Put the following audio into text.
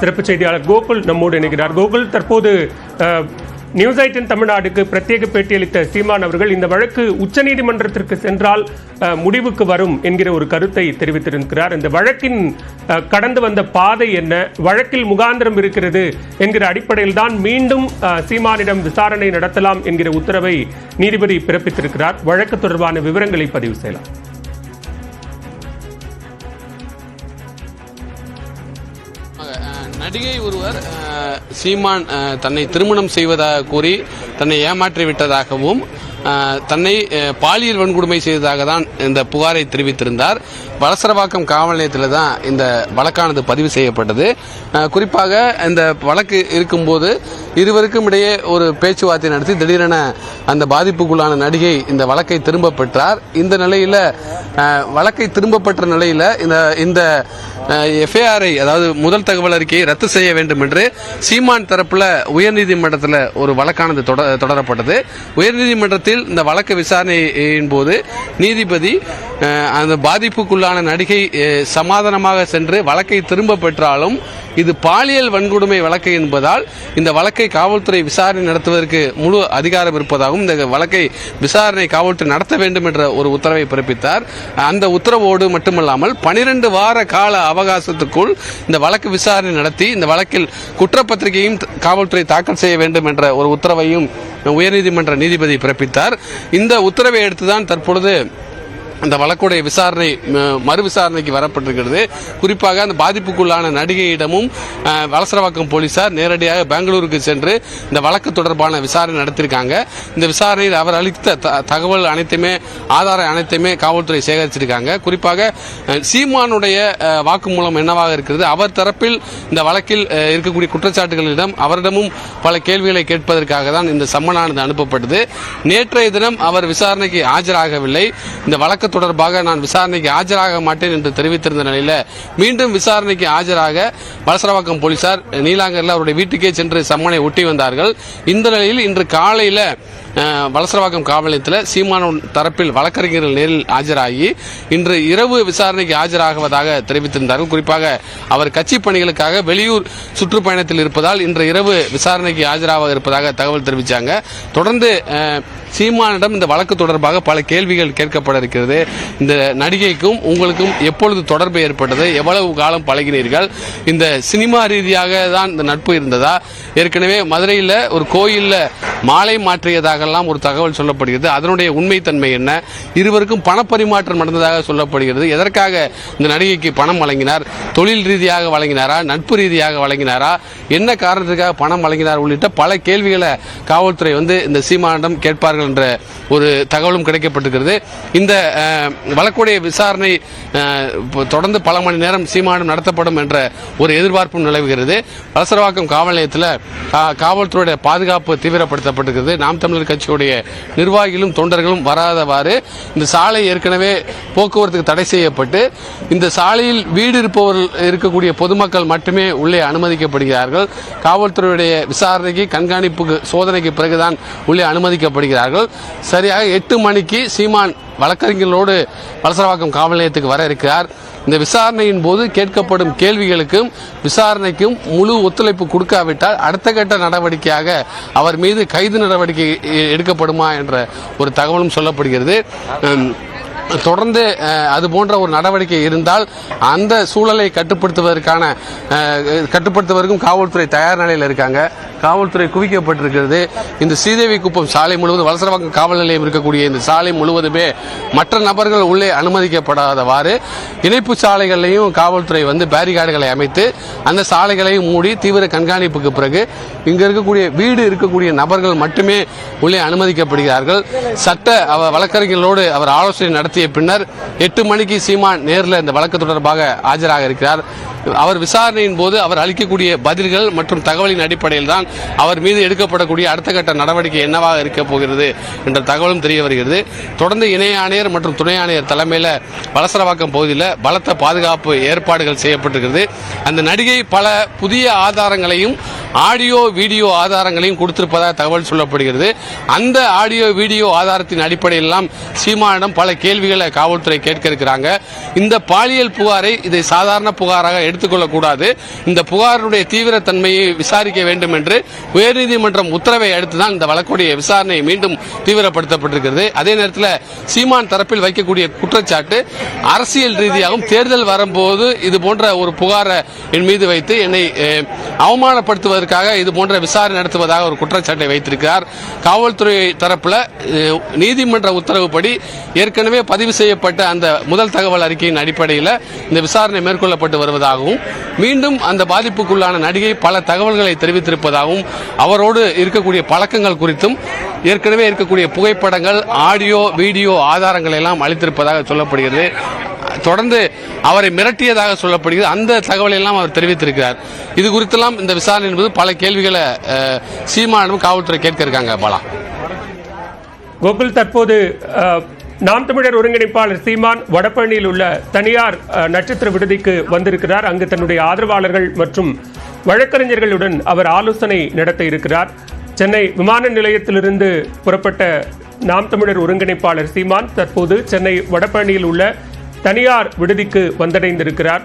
சிறப்பு செய்தியாளர் கோகுல் நம்மோடு இணைகிறார். கோகுல், தற்போது நியூஸ் 18 தமிழ்நாடுக்கு பிரத்யேக பேட்டியளித்த சீமான் அவர்கள் இந்த வழக்கு உச்சநீதிமன்றத்திற்கு சென்றால் முடிவுக்கு வரும் என்கிற ஒரு கருத்தை தெரிவித்திருக்கிறார். இந்த வழக்கின் கடந்து வந்த பாதை என்ன, வழக்கில் முகாந்திரம் இருக்கிறது என்கிற அடிப்படையில் தான் மீண்டும் சீமானிடம் விசாரணை நடத்தலாம் என்கிற உத்தரவை நீதிபதி பிறப்பித்திருக்கிறார். வழக்கு தொடர்பான விவரங்களை பதிவு செய்யலாம். நடிகை ஒருவர் சீமான் தன்னை திருமணம் செய்வதாக கூறி தன்னை ஏமாற்றி விட்டதாகவும் தன்னை பாலியல் வன்கொடுமை செய்ததாக தான் இந்த புகாரை தெரிவித்திருந்தார். வலசரவாக்கம் காவல் நிலையத்தில் தான் இந்த வழக்கானது பதிவு செய்யப்பட்டது. குறிப்பாக இந்த வழக்கு இருக்கும்போது இருவருக்கும் இடையே ஒரு பேச்சுவார்த்தை நடத்தி திடீரென அந்த பாதிப்புக்குள்ளான நடிகை இந்த வழக்கை திரும்ப பெற்றார். இந்த நிலையில் வழக்கை திரும்ப பெற்ற நிலையில் இந்த எஃப்ஐஆரை, அதாவது முதல் தகவல் அறிக்கையை ரத்து செய்ய வேண்டும் என்று சீமான் தரப்புல உயர்நீதிமன்றத்தில் ஒரு வழக்கானது தொடரப்பட்டது. உயர்நீதிமன்றத்தில் இந்த வழக்கு விசாரணையின் போது நீதிபதி அந்த பாதிப்புக்குள்ளான நடிகை சமாதானமாக சென்று வழக்கை திரும்ப பெற்றாலும் இது பாலியல் வன்கொடுமை வழக்கு என்பதால் இந்த வழக்கை காவல்துறை விசாரணை நடத்துவதற்கு முழு அதிகாரம் இருப்பதாகவும் இந்த வழக்கை விசாரணை காவல்துறை நடத்த வேண்டும் என்ற ஒரு உத்தரவை பிறப்பித்தார். அந்த உத்தரவோடு மட்டுமல்லாமல் 12 வார கால அவகாசத்துக்குள் இந்த வழக்கு விசாரணை நடத்தி இந்த வழக்கில் குற்றப்பத்திரிகையும் காவல்துறை தாக்கல் செய்ய வேண்டும் என்ற ஒரு உத்தரவையும் உயர்நீதிமன்ற நீதிபதி பிறப்பித்தார். இந்த உத்தரவை எடுத்துதான் தற்பொழுது அந்த வழக்குடைய விசாரணை மறு விசாரணைக்கு வரப்பட்டிருக்கிறது. குறிப்பாக அந்த பாதிப்புக்குள்ளான நடிகையிடமும் வலசரவாக்கம் போலீசார் நேரடியாக பெங்களூருக்கு சென்று இந்த வழக்கு தொடர்பான விசாரணை நடத்தியிருக்காங்க. இந்த விசாரணையில் அவர் அளித்த தகவல் அனைத்துமே, ஆதாரம் அனைத்துமே காவல்துறை சேகரிச்சிருக்காங்க. குறிப்பாக சீமானுடைய வாக்குமூலம் என்னவாக இருக்கிறது, அவர் தரப்பில் இந்த வழக்கில் இருக்கக்கூடிய குற்றச்சாட்டுகளிடம் அவரிடமும் பல கேள்விகளை கேட்பதற்காக தான் இந்த சம்மனானது அனுப்பப்பட்டது. நேற்றைய தினம் அவர் விசாரணைக்கு ஆஜராகவில்லை. இந்த வழக்கு தொடர்பாக நான் விசாரணைக்கு ஆஜராக மாட்டேன் என்று தெரிவித்திருந்த நிலையில் மீண்டும் விசாரணைக்கு ஆஜராக வலசரவாக்கம் போலீசார் நீலாங்கரில் அவருடைய வீட்டுக்கே சென்று சம்மனை ஒட்டி வந்தார்கள். இந்த நிலையில் இன்று காலையில் வலசரவாக்கம் காவல் நிலையத்தில் சீமான் தரப்பில் வழக்கறிஞர்கள் நேரில் ஆஜராகி இன்று இரவு விசாரணைக்கு ஆஜராகுவதாக தெரிவித்திருந்தார்கள். குறிப்பாக அவர் கட்சி பணிகளுக்காக வெளியூர் சுற்றுப்பயணத்தில் இருப்பதால் இன்று இரவு விசாரணைக்கு ஆஜராக இருப்பதாக தகவல் தெரிவித்தாங்க. தொடர்ந்து சீமானிடம் இந்த வழக்கு தொடர்பாக பல கேள்விகள் கேட்கப்பட இருக்கிறது. இந்த நடிகைக்கும் உங்களுக்கும் எப்பொழுது தொடர்பு ஏற்பட்டது, எவ்வளவு காலம் பழகினீர்கள், இந்த சினிமா ரீதியாக தான் இந்த நட்பு இருந்ததா, ஏற்கனவே மதுரையில் ஒரு கோயிலில் மாலை மாற்றியதாகலாம் ஒரு தகவல் சொல்லப்படுகிறது, அதனுடைய உண்மைத்தன்மை என்ன, இருவருக்கும் பணப்பரிமாற்றம் நடந்ததாக சொல்லப்படுகிறது, எதற்காக இந்த நடிகைக்கு பணம் வழங்கினார், தொழில் ரீதியாக வழங்கினாரா, நட்பு ரீதியாக வழங்கினாரா, என்ன காரணத்துக்காக பணம் வழங்கினார் உள்ளிட்ட பல கேள்விகளை காவல்துறை இந்த சீமானிடம் கேட்பார்கள் என்ற ஒரு தகவலும் கிடைக்கப்பட்டிருக்கிறது. இந்த வழக்குடைய விசாரணை தொடர்ந்து பல மணி நேரம் சீமானிடம் நடத்தப்படும் என்ற ஒரு எதிர்பார்ப்பும் நிலவுகிறது. வலசரவாக்கம் காவல் நிலையத்தில் காவல்துறையுடைய பாதுகாப்பு தீவிரப்படுத்தப்பட்டிருக்கிறது. நாம் தமிழர் கட்சியுடைய நிர்வாகிகளும் தொண்டர்களும் வராதவாறு இந்த சாலை ஏற்கனவே போக்குவரத்துக்கு தடை செய்யப்பட்டு இந்த சாலையில் வீடு இருப்பவர்கள் இருக்கக்கூடிய பொதுமக்கள் மட்டுமே உள்ளே அனுமதிக்கப்படுகிறார்கள். காவல்துறையுடைய விசாரணைக்கு, கண்காணிப்புக்கு, சோதனைக்கு பிறகுதான் உள்ளே அனுமதிக்கப்படுகிறார்கள். சரியாக 8 மணிக்கு சீமான் வழக்கறிஞர்களோடு வலசரவாக்கம் காவல் நிலையத்துக்கு வர இருக்கிறார். இந்த விசாரணையின் போது கேட்கப்படும் கேள்விகளுக்கும் விசாரணைக்கும் முழு ஒத்துழைப்பு கொடுக்காவிட்டால் அடுத்த கட்ட நடவடிக்கையாக அவர் மீது கைது நடவடிக்கை எடுக்கப்படுமா என்ற ஒரு தகவலும் சொல்லப்படுகிறது. தொடர்ந்து அது போன்ற ஒரு நடவடிக்கை இருந்தால் அந்த சூழலை கட்டுப்படுத்துவதற்கும் காவல்துறை தயார் நிலையில் இருக்காங்க. காவல்துறை குவிக்கப்பட்டிருக்கிறது. இந்த ஸ்ரீதேவி குப்பம் சாலை முழுவதும், வலசரவாக்கம் காவல் நிலையம் இருக்கக்கூடிய இந்த சாலை முழுவதுமே மற்ற நபர்கள் உள்ளே அனுமதிக்கப்படாதவாறு இணைப்பு சாலைகளையும் காவல்துறை பேரிகார்டுகளை அமைத்து அந்த சாலைகளையும் மூடி தீவிர கண்காணிப்புக்கு பிறகு இங்க இருக்கக்கூடிய நபர்கள் மட்டுமே உள்ளே அனுமதிக்கப்படுகிறார்கள். சட்ட வழக்கறிஞர்களோடு அவர் ஆலோசனை நடத்திய பின்னர் 8 மணிக்கு சீமான் நேரில் இந்த வழக்கு தொடர்பாக ஆஜராக இருக்கிறார். அவர் விசாரணையின் போது அவர் அளிக்கக்கூடிய பதில்கள் மற்றும் தகவலின் அடிப்படையில் தான் அவர் மீது எடுக்கப்படக்கூடிய அடுத்த கட்ட நடவடிக்கை என்னவாக இருக்க போகிறது என்ற தகவலும் தெரிய வருகிறது. தொடர்ந்து இணை ஆணையர் மற்றும் துணை ஆணையர் தலைமையில் வலசரவாக்கம் பகுதியில் பலத்த பாதுகாப்பு ஏற்பாடுகள் செய்யப்பட்டிருக்கிறது. அந்த நடிகை பல புதிய ஆதாரங்களையும் ஆடியோ வீடியோ ஆதாரங்களையும் கொடுத்திருப்பதாக தகவல் சொல்லப்படுகிறது. அந்த ஆடியோ வீடியோ ஆதாரத்தின் அடிப்படையில் சீமானிடம் பல கேள்விகளை காவல்துறை கேட்க இருக்கிறாங்க. இந்த பாலியல் புகாரை இதை சாதாரண புகாராக எடுத்துக்கொள்ளக்கூடாது, இந்த புகாருடைய தீவிரத்தன்மையை விசாரிக்க வேண்டும் என்று உயர்நீதிமன்றம் உத்தரவை அடுத்துதான் இந்த வழக்குடைய விசாரணை மீண்டும் தீவிரப்படுத்தப்பட்டிருக்கிறது. அதே நேரத்தில் சீமான் தரப்பில் வைக்கக்கூடிய குற்றச்சாட்டு அரசியல் ரீதியாகவும் தேர்தல் வரும்போது இது போன்ற ஒரு புகாரை என் மீது வைத்து என்னை அவமானப்படுத்துவதற்காக இது போன்ற விசாரணை நடத்துவதாக ஒரு குற்றச்சாட்டை வைத்திருக்கிறார். காவல்துறை தரப்பில் நீதிமன்ற உத்தரவுப்படி ஏற்கனவே பதிவு செய்யப்பட்ட அந்த முதல் தகவல் அறிக்கையின் அடிப்படையில் இந்த விசாரணை மேற்கொள்ளப்பட்டு வருவதாகவும் மீண்டும் அந்த பாதிப்புக்குள்ளான நடிகை பல தகவல்களை தெரிவித்திருப்பதாகவும் அவரோடு இருக்கக்கூடிய பழக்கங்கள் குறித்தும் ஏற்கனவே இருக்கக்கூடிய புகைப்படங்கள் ஆடியோ வீடியோ ஆதாரங்கள் எல்லாம் அளித்திருப்பதாக சொல்லப்படுகிறது. தொடர்ந்து அவரை மிரட்டியதாக சொல்லப்படுகிறது. அந்த தகவலை எல்லாம் அவர் தெரிவித்திருக்கிறார். இது குறித்தெல்லாம் இந்த விசாரணை என்பது பல கேள்விகளை சீமானும் காவல்துறை கேட்க இருக்காங்க. பாலா கோகுல், தற்போது நாம் தமிழர் ஒருங்கிணைப்பாளர் சீமான் வடபழனியில் உள்ள தனியார் நட்சத்திர விடுதிக்கு வந்திருக்கிறார். அங்கு தன்னுடைய ஆதரவாளர்கள் மற்றும் வழக்கறிஞர்களுடன் அவர் ஆலோசனை நடத்த இருக்கிறார். சென்னை விமான நிலையத்திலிருந்து புறப்பட்ட நாம் தமிழர் ஒருங்கிணைப்பாளர் சீமான் தற்போது சென்னை வடபழனியில் உள்ள தனியார் விடுதிக்கு வந்தடைந்திருக்கிறார்.